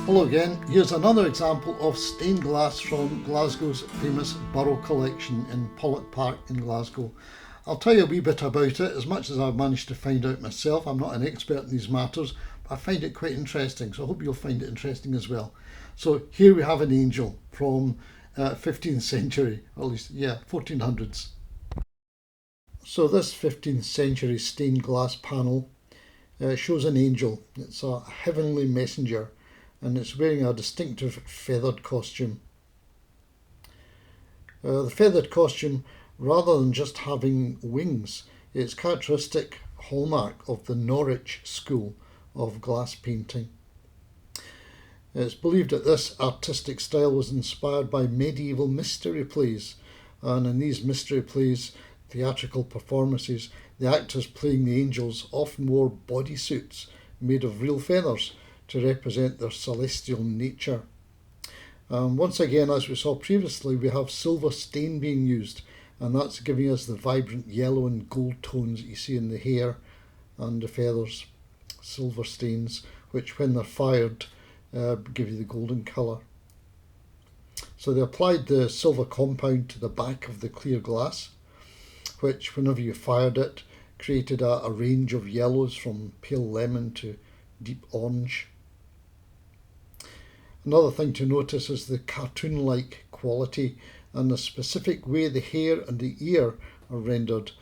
Hello again, here's another example of stained glass from Glasgow's famous Burrell collection in Pollok Park in Glasgow. I'll tell you a wee bit about it, as much as I've managed to find out myself. I'm not an expert in these matters, but I find it quite interesting, so I hope you'll find it interesting as well. So here we have an angel from 15th century, or at least, 1400s. So this 15th century stained glass panel shows an angel. It's a heavenly messenger, and it's wearing a distinctive feathered costume. The feathered costume, rather than just having wings, it's characteristic hallmark of the Norwich school of glass painting. It's believed that this artistic style was inspired by medieval mystery plays, and in these mystery plays, theatrical performances, the actors playing the angels often wore bodysuits made of real feathers to represent their celestial nature. Once again, as we saw previously, we have silver stain being used, and that's giving us the vibrant yellow and gold tones that you see in the hair and the feathers. Silver stains, which when they're fired give you the golden colour. So they applied the silver compound to the back of the clear glass, which whenever you fired it created a range of yellows from pale lemon to deep orange. Another thing to notice is the cartoon-like quality and the specific way the hair and the ear are rendered,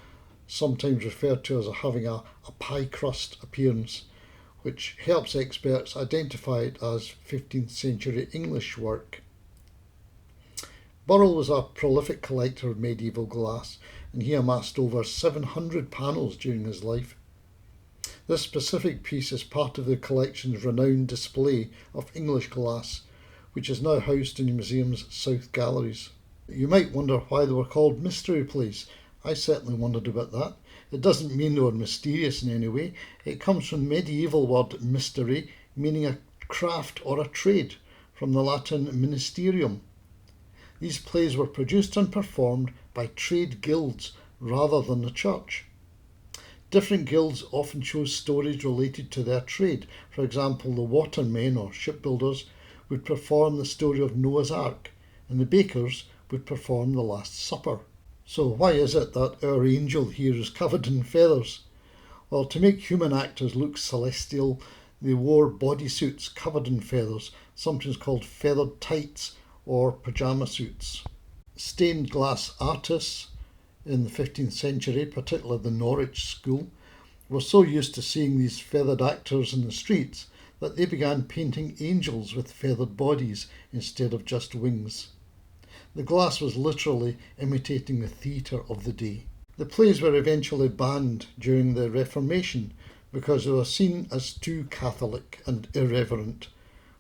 sometimes referred to as having a pie crust appearance, which helps experts identify it as 15th century English work. Burrell was a prolific collector of medieval glass, and he amassed over 700 panels during his life. This specific piece is part of the collection's renowned display of English glass, which is now housed in the museum's South Galleries. You might wonder why they were called mystery plays. I certainly wondered about that. It doesn't mean they were mysterious in any way. It comes from the medieval word mystery, meaning a craft or a trade, from the Latin ministerium. These plays were produced and performed by trade guilds rather than the church. Different guilds often chose stories related to their trade. For example, the watermen or shipbuilders would perform the story of Noah's Ark, and the bakers would perform the Last Supper. So why is it that our angel here is covered in feathers? Well, to make human actors look celestial, they wore bodysuits covered in feathers, sometimes called feathered tights or pyjama suits. Stained glass artists in the 15th century, particularly the Norwich school, were so used to seeing these feathered actors in the streets that they began painting angels with feathered bodies instead of just wings. The glass was literally imitating the theatre of the day. The plays were eventually banned during the Reformation because they were seen as too Catholic and irreverent,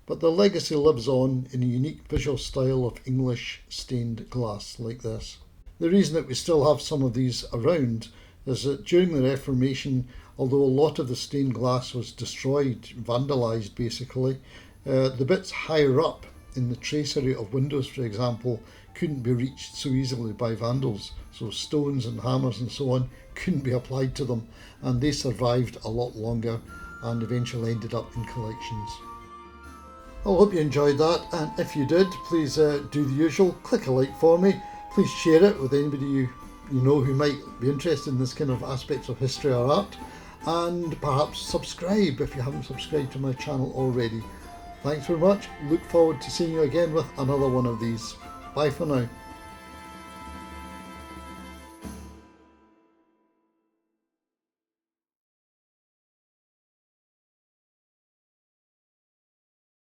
but their legacy lives on in a unique visual style of English stained glass like this. The reason that we still have some of these around is that during the Reformation, although a lot of the stained glass was destroyed, vandalised basically, the bits higher up in the tracery of windows, for example, couldn't be reached so easily by vandals. So stones and hammers and so on couldn't be applied to them, and they survived a lot longer and eventually ended up in collections. I hope you enjoyed that, and if you did, please do the usual, click a like for me. Please share it with anybody you know who might be interested in this kind of aspects of history or art, and perhaps subscribe if you haven't subscribed to my channel already. Thanks very much. Look forward to seeing you again with another one of these. Bye for now.